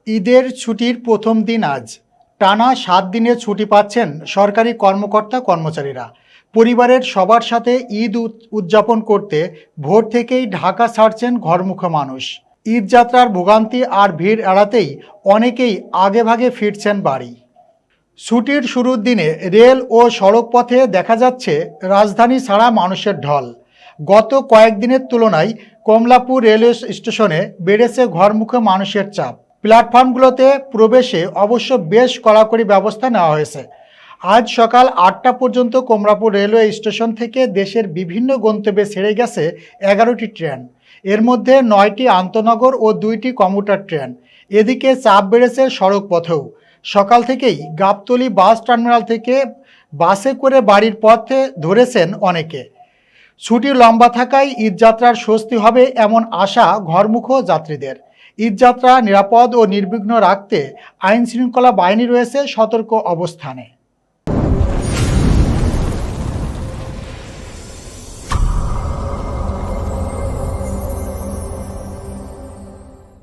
ঈদের ছুটির প্রথম দিন আজ। টানা ৭ দিনের ছুটি পাচ্ছেন সরকারি কর্মকর্তা কর্মচারীরা। পরিবারের সবার সাথে ঈদ উদযাপন করতে ভোর থেকেই ঢাকা ছাড়ছেন ঘরমুখো মানুষ। ঈদযাত্রার ভোগান্তি আর ভিড় এড়াতেই অনেকেই আগেভাগে ফিরছেন বাড়ি। ছুটির শুরুর দিনে রেল ও সড়ক পথে দেখা যাচ্ছে রাজধানী ছাড়া মানুষের ঢল। গত কয়েকদিনের তুলনায় কমলাপুর রেলওয়ে স্টেশনে বেড়েছে ঘরমুখো মানুষের চাপ। প্ল্যাটফর্মগুলোতে প্রবেশে অবশ্য বেশ কড়াকড়ি ব্যবস্থা নেওয়া হয়েছে। আজ সকাল ৮টা পর্যন্ত কমলাপুর রেলওয়ে স্টেশন থেকে দেশের বিভিন্ন গন্তব্যে ছেড়ে গেছে ১১টি ট্রেন। এর মধ্যে ৯টি আন্তনগর ও ২টি কমিউটার ট্রেন। এদিকে চাপ বেড়েছে সড়ক পথেও। সকাল থেকেই গাবতলী বাস টার্মিনাল থেকে বাসে করে বাড়ির পথে ধরেছেন অনেকে। ছুটি লম্বা থাকায় ঈদযাত্রার স্বস্তি হবে এমন আশা ঘরমুখো যাত্রীদের। ঈদযাত্রা নিরাপদ ও নির্বিঘ্ন রাখতে আইনশৃঙ্খলা বাহিনী রয়েছে সতর্ক অবস্থানে।